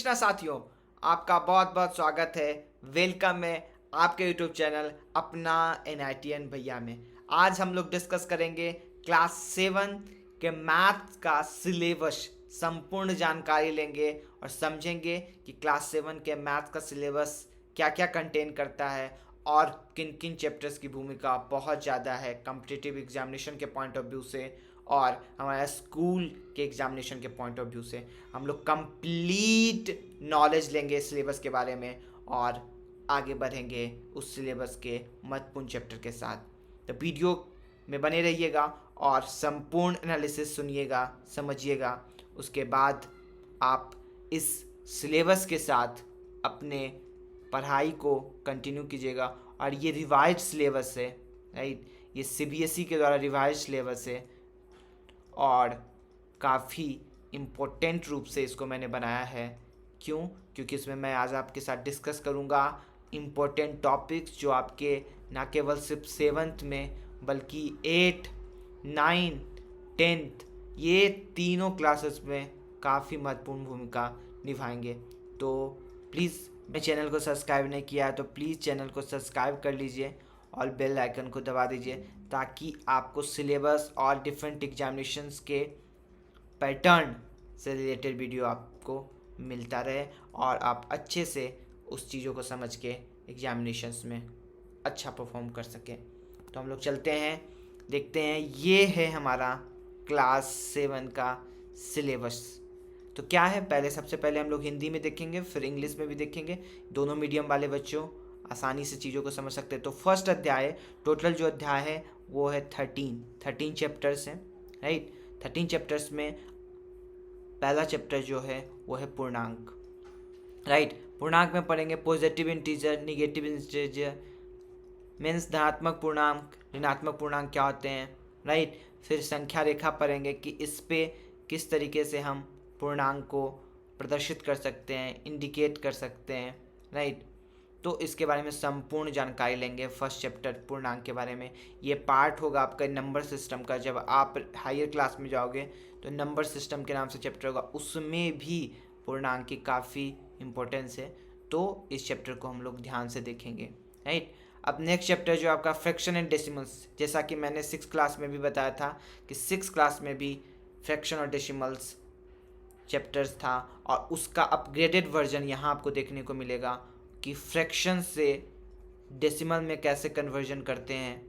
नमस्कार साथियों, आपका बहुत बहुत स्वागत है। वेलकम है आपके यूट्यूब चैनल अपना एनआईटीएन भैया में। आज हम लोग डिस्कस करेंगे क्लास 7 के मैथ्स का सिलेबस। संपूर्ण जानकारी लेंगे और समझेंगे कि क्लास 7 के मैथ्स का सिलेबस क्या क्या कंटेन करता है और किन किन चैप्टर्स की भूमिका बहुत ज़्यादा है कॉम्पिटिटिव एग्जामिनेशन के पॉइंट ऑफ व्यू से और हमारा स्कूल के एग्जामिनेशन के पॉइंट ऑफ व्यू से। हम लोग कंप्लीट नॉलेज लेंगे सिलेबस के बारे में और आगे बढ़ेंगे उस सिलेबस के महत्वपूर्ण चैप्टर के साथ। तो वीडियो में बने रहिएगा और संपूर्ण एनालिसिस सुनिएगा, समझिएगा। उसके बाद आप इस सिलेबस के साथ अपने पढ़ाई को कंटिन्यू कीजिएगा। और ये रिवाइज सिलेबस है, राइट। ये सीबीएसई के द्वारा रिवाइज सिलेबस है और काफ़ी इम्पोर्टेंट रूप से इसको मैंने बनाया है। क्यों? क्योंकि इसमें मैं आज आपके साथ डिस्कस करूँगा इम्पोर्टेंट टॉपिक्स जो आपके ना केवल सिर्फ 7th में बल्कि 8, 9, 10th ये तीनों क्लासेस में काफ़ी महत्वपूर्ण भूमिका निभाएंगे। तो प्लीज़, मेरे चैनल को सब्सक्राइब नहीं किया है तो प्लीज़ चैनल को सब्सक्राइब कर लीजिए और बेल आइकन को दबा दीजिए ताकि आपको सिलेबस और डिफरेंट एग्जामिनेशंस के पैटर्न से रिलेटेड वीडियो आपको मिलता रहे और आप अच्छे से उस चीज़ों को समझ के एग्जामिनेशंस में अच्छा परफॉर्म कर सकें। तो हम लोग चलते हैं, देखते हैं। ये है हमारा क्लास 7 का सिलेबस। तो क्या है, पहले सबसे पहले हम लोग हिंदी में देखेंगे, फिर इंग्लिश में भी देखेंगे। दोनों मीडियम वाले बच्चों आसानी से चीज़ों को समझ सकते हैं। तो फर्स्ट अध्याय, टोटल जो अध्याय है वो है 13 चैप्टर्स हैं, राइट। 13 चैप्टर्स में पहला चैप्टर जो है वो है पूर्णांक, राइट। पूर्णांक में पढ़ेंगे positive integer, negative integer, means धनात्मक पूर्णांक, ऋणात्मक पूर्णांक क्या होते हैं, राइट। फिर संख्या रेखा पढ़ेंगे कि इस पे किस तरीके से हम पूर्णांक को प्रदर्शित कर सकते हैं, इंडिकेट कर सकते हैं, राइट। तो इसके बारे में संपूर्ण जानकारी लेंगे फर्स्ट चैप्टर पूर्णांक के बारे में। ये पार्ट होगा आपका नंबर सिस्टम का। जब आप हायर क्लास में जाओगे तो नंबर सिस्टम के नाम से चैप्टर होगा, उसमें भी पूर्णांक की काफ़ी इम्पोर्टेंस है। तो इस चैप्टर को हम लोग ध्यान से देखेंगे, राइट। अब नेक्स्ट चैप्टर जो आपका फ्रैक्शन एंड डेसिमल्स, जैसा कि मैंने 6 क्लास में भी बताया था कि 6 क्लास में भी फ्रैक्शन और डेसिमल्स चैप्टर्स था और उसका अपग्रेडेड वर्जन यहाँ आपको देखने को मिलेगा कि फ्रैक्शन से डेसिमल में कैसे कन्वर्जन करते हैं,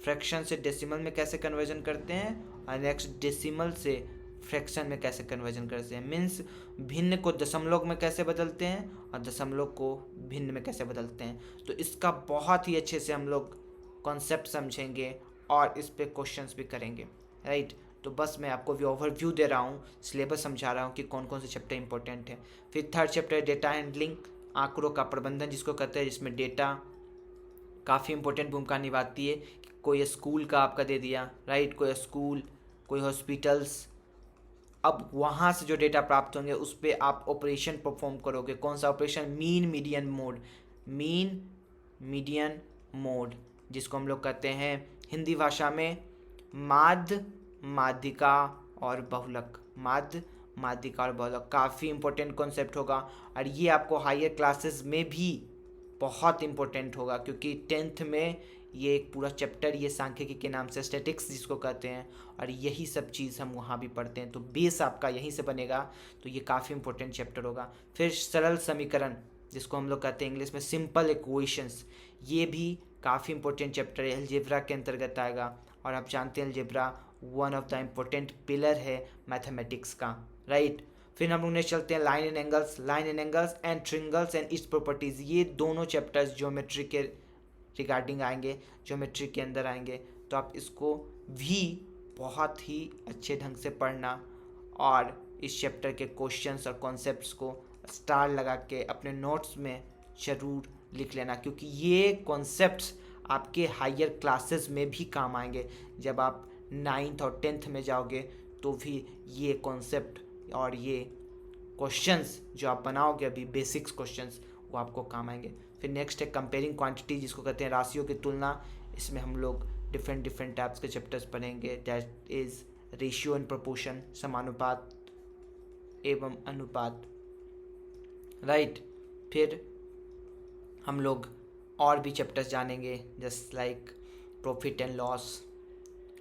फ्रैक्शन से डेसिमल में कैसे कन्वर्जन करते हैं और नेक्स्ट डेसिमल से फ्रैक्शन में कैसे कन्वर्जन करते हैं। मीन्स भिन्न को दशमलव में कैसे बदलते हैं और दशमलव को भिन्न में कैसे बदलते हैं। तो इसका बहुत ही अच्छे से हम लोग कॉन्सेप्ट समझेंगे और इस पे क्वेश्चंस भी करेंगे, राइट। तो बस मैं आपको भी ओवरव्यू दे रहा हूँ, सिलेबस समझा रहा हूँ कि कौन कौन से चैप्टर इंपॉर्टेंट है। फिर थर्ड चैप्टर डेटा हैंडलिंग, आंकड़ों का प्रबंधन जिसको कहते हैं, जिसमें डेटा काफ़ी इंपॉर्टेंट भूमिका निभाती है। कोई स्कूल का आपका दे दिया, राइट, कोई स्कूल, कोई हॉस्पिटल्स, अब वहाँ से जो डेटा प्राप्त होंगे उस पर आप ऑपरेशन परफॉर्म करोगे। कौन सा operation? Mean median mode, mean median mode जिसको हम लोग कहते हैं हिंदी भाषा में माध्य, माध्यिका और बहुलक। माध्य, माध्यिका और बहुलक काफ़ी इंपॉर्टेंट कॉन्सेप्ट होगा और ये आपको हायर क्लासेस में भी बहुत इंपॉर्टेंट होगा क्योंकि 10th में ये एक पूरा चैप्टर ये सांख्यिकी के नाम से स्टैटिक्स जिसको कहते हैं और यही सब चीज़ हम वहाँ भी पढ़ते हैं। तो बेस आपका यहीं से बनेगा, तो ये काफ़ी इंपॉर्टेंट चैप्टर होगा। फिर सरल समीकरण जिसको हम लोग कहते हैं इंग्लिश में सिंपल इक्वेशंस, ये भी काफ़ी इंपॉर्टेंट चैप्टर है, अलजेब्रा के अंतर्गत आएगा। और आप जानते हैं algebra one of the important pillar है मैथमेटिक्स का, राइट। फिर हम लोग ने चलते हैं line and angles and triangles and its properties. ये दोनों चैप्टर्स ज्योमेट्री के रिगार्डिंग आएंगे, ज्योमेट्री के अंदर आएंगे। तो आप इसको भी बहुत ही अच्छे ढंग से पढ़ना और इस चैप्टर के क्वेश्चंस और कॉन्सेप्ट्स को स्टार लगा के अपने नोट्स में ज़रूर लिख लेना क्योंकि ये कॉन्सेप्ट्स आपके हायर क्लासेस में भी काम आएंगे। जब आप 9th और 10th में जाओगे तो भी ये कॉन्सेप्ट और ये क्वेश्चंस जो आप बनाओगे अभी बेसिक्स क्वेश्चंस वो आपको काम आएंगे। फिर नेक्स्ट है कंपेयरिंग क्वांटिटी जिसको कहते हैं राशियों की तुलना। इसमें हम लोग डिफरेंट टाइप्स के चैप्टर्स पढ़ेंगे, that is ratio and proportion, समानुपात एवं अनुपात। राइट। फिर हम लोग और भी चैप्टर्स जानेंगे, just like profit and loss,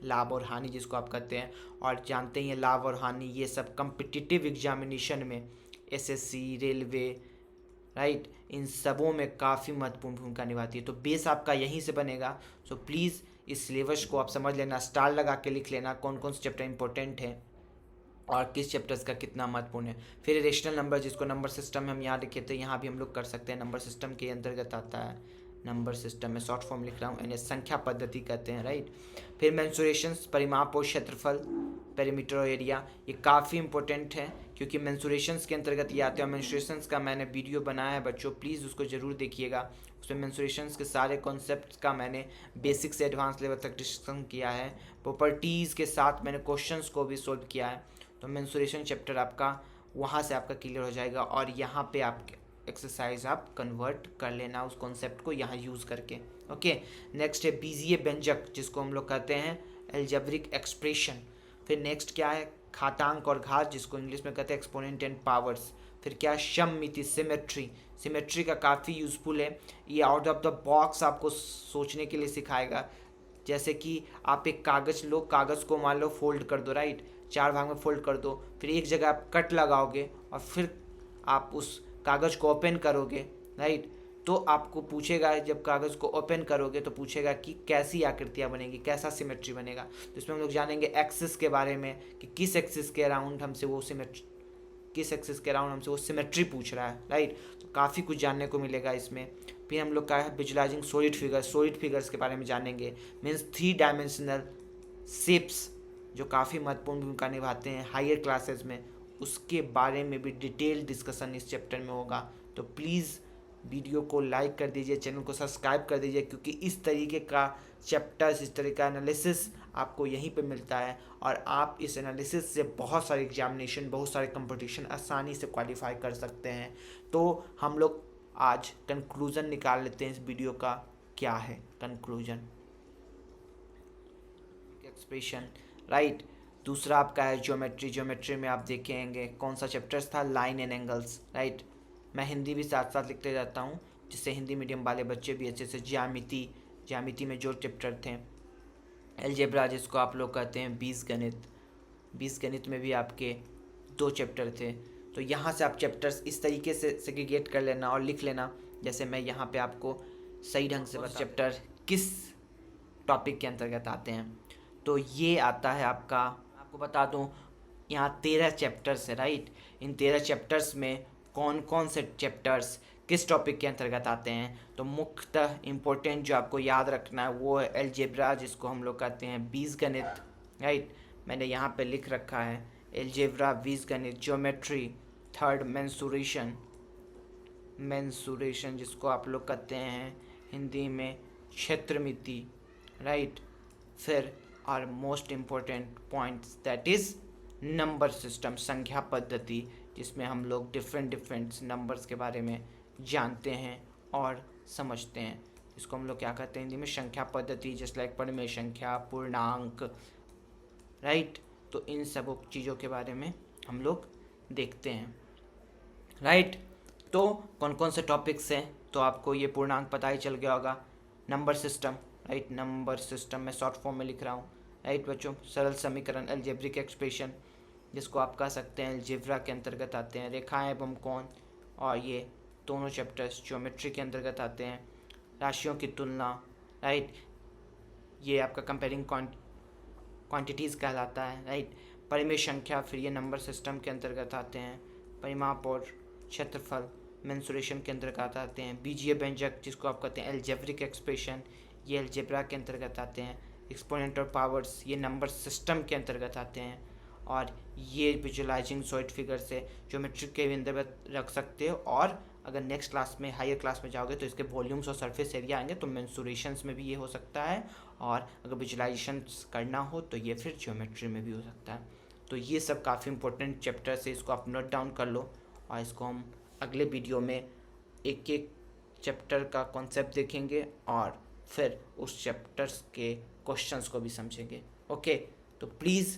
लाभ और हानि जिसको आप कहते हैं। और जानते ही हैं लाभ और हानि ये सब कम्पिटिटिव एग्जामिनेशन में, एसएससी, रेलवे, राइट, इन सबों में काफ़ी महत्वपूर्ण भूमिका निभाती है। तो बेस आपका यहीं से बनेगा। सो प्लीज़ इस सिलेबस को आप समझ लेना, स्टार लगा के लिख लेना कौन कौन से चैप्टर इंपॉर्टेंट है और किस चैप्टर्स का कितना महत्वपूर्ण है। फिर रेशनल नंबर जिसको नंबर सिस्टम में हम यहाँ लिखे थे, यहाँ भी हम लोग कर सकते हैं, नंबर सिस्टम के अंतर्गत आता है। नंबर सिस्टम में शॉर्ट फॉर्म लिख रहा हूँ, इन्हें संख्या पद्धति कहते हैं, राइट। फिर मेंसुरेशंस, परिमाप और क्षेत्रफल, पेरीमीटर और एरिया, ये काफ़ी इंपॉर्टेंट है क्योंकि मेंसुरेशंस के अंतर्गत ये आते हैं। मेंसुरेशंस का मैंने वीडियो बनाया है बच्चों, प्लीज़ उसको ज़रूर देखिएगा। उसमें मेंसुरेशंस के सारे कॉन्सेप्ट का मैंने बेसिक से एडवांस लेवल तक डिस्कशन किया है। प्रॉपर्टीज़ के साथ मैंने क्वेश्चंस को भी सोल्व किया है। तो मेंसुरेशन चैप्टर आपका वहाँ से आपका क्लियर हो जाएगा और यहाँ पे आप एक्सरसाइज आप कन्वर्ट कर लेना उस कॉन्सेप्ट को यहाँ यूज़ करके। ओके, नेक्स्ट है बीजीय व्यंजक जिसको हम लोग कहते हैं एल्जेब्रिक एक्सप्रेशन। फिर नेक्स्ट क्या है, घातांक और घात जिसको इंग्लिश में कहते हैं एक्सपोनेंट एंड पावर्स। फिर क्या है, सममिति, सिमेट्री। सिमेट्री का काफ़ी यूज़फुल है, ये आउट ऑफ द बॉक्स आपको सोचने के लिए सिखाएगा। जैसे कि आप एक कागज़ लो, कागज़ को मान लो फोल्ड कर दो, राइट, 4 भाग में फोल्ड कर दो, फिर एक जगह आप कट लगाओगे और फिर आप उस कागज़ को ओपन करोगे, राइट। तो आपको पूछेगा, जब कागज़ को ओपन करोगे तो पूछेगा कि कैसी आकृतियाँ बनेगी, कैसा सिमेट्री बनेगा। तो इसमें हम लोग जानेंगे एक्सिस के बारे में कि किस एक्सिस के अराउंड हमसे वो सिमेट्री पूछ रहा है, राइट। तो काफ़ी कुछ जानने को मिलेगा इसमें। फिर हम लोग का है विजुलाइजिंग सॉलिड फिगर्स के बारे में जानेंगे, मीन्स 3 डायमेंशनल शेप्स जो काफ़ी महत्वपूर्ण भूमिका निभाते हैं हायर क्लासेस में, उसके बारे में भी डिटेल डिस्कशन इस चैप्टर में होगा। तो प्लीज़ वीडियो को लाइक कर दीजिए, चैनल को सब्सक्राइब कर दीजिए, क्योंकि इस तरीके का चैप्टर्स, इस तरह का एनालिसिस आपको यहीं पे मिलता है और आप इस एनालिसिस से बहुत सारे एग्जामिनेशन, बहुत सारे कंपटीशन आसानी से क्वालिफाई कर सकते हैं। तो हम लोग आज कंक्लूज़न निकाल लेते हैं इस वीडियो का। क्या है कंक्लूजन? Expression, right. दूसरा आपका है ज्योमेट्री में आप देखेंगे कौन सा चैप्टर्स था, लाइन एंड एंगल्स, राइट। मैं हिंदी भी साथ साथ लिखते जाता हूँ जिससे हिंदी मीडियम वाले बच्चे भी अच्छे से ज्यामिति में जो चैप्टर थे, अलजेब्रा जिसको आप लोग कहते हैं बीज गणित में भी आपके 2 चैप्टर थे। तो यहाँ से आप चैप्टर्स इस तरीके से सेग्रीगेट कर लेना और लिख लेना, जैसे मैं यहाँ पे आपको सही ढंग से बता चैप्टर किस टॉपिक के अंतर्गत आते हैं। तो ये आता है आपको बता दूँ, यहाँ 13 चैप्टर्स है, राइट। इन 13 चैप्टर्स में कौन कौन से चैप्टर्स किस टॉपिक के अंतर्गत आते हैं। तो मुख्यतः इम्पोर्टेंट जो आपको याद रखना है वो है अलजेब्रा जिसको हम लोग कहते हैं बीजगणित, राइट। मैंने यहाँ पे लिख रखा है अलजेब्रा, बीजगणित, ज्योमेट्री, थर्ड मेंसुरेशन जिसको आप लोग कहते हैं हिंदी में क्षेत्रमिति, राइट। फिर और most important points that is number system, संख्या पद्धति, जिसमें हम लोग डिफरेंट नंबर्स के बारे में जानते हैं और समझते हैं। इसको हम लोग क्या कहते हैं हिंदी में, संख्या पद्धति, जस्ट लाइक परिमेय संख्या, पूर्णांक, राइट। तो इन सब चीज़ों के बारे में हम लोग देखते हैं, राइट। तो कौन कौन से टॉपिक्स हैं, तो आपको ये पूर्णांक पता ही चल गया होगा। Number system, right, number system में शॉर्ट फॉर्म में लिख रहा हूँ, राइट बच्चों। सरल समीकरण, अलजेब्रिक एक्सप्रेशन जिसको आप कह सकते हैं अलजेब्रा के अंतर्गत आते हैं। रेखाएं एवं कोण, और ये दोनों चैप्टर्स ज्योमेट्री के अंतर्गत आते हैं। राशियों की तुलना, राइट, ये आपका कंपेयरिंग क्वांटिटीज़ कहलाता है, राइट। परिमेय संख्या, फिर ये नंबर सिस्टम के अंतर्गत आते हैं। परिमाप और क्षेत्रफल मेंसुरेशन के अंतर्गत आते हैं। बीजीय व्यंजक जिसको आप कहते हैं अलजेब्रिक एक्सप्रेशन, ये अलजेब्रा के अंतर्गत आते हैं। एक्सपोनेंट और पावर्स ये नंबर सिस्टम के अंतर्गत आते हैं। और ये विजुलाइजिंग सॉलिड फिगर से ज्योमेट्री के भी अंतर्गत रख सकते हो, और अगर नेक्स्ट क्लास में, हायर क्लास में जाओगे तो इसके वॉल्यूम्स और सरफेस एरिया आएंगे, तो मेंसुरेशंस में भी ये हो सकता है, और अगर विजुलाइजेशन करना हो तो ये फिर ज्योमेट्री में भी हो सकता है। तो ये सब काफ़ी इंपॉर्टेंट चैप्टर्स है, इसको आप नोट डाउन कर लो, और इसको हम अगले वीडियो में एक एक चैप्टर का कॉन्सेप्ट देखेंगे और फिर उस चैप्टर्स के क्वेश्चंस को भी समझेंगे। ओके, तो प्लीज़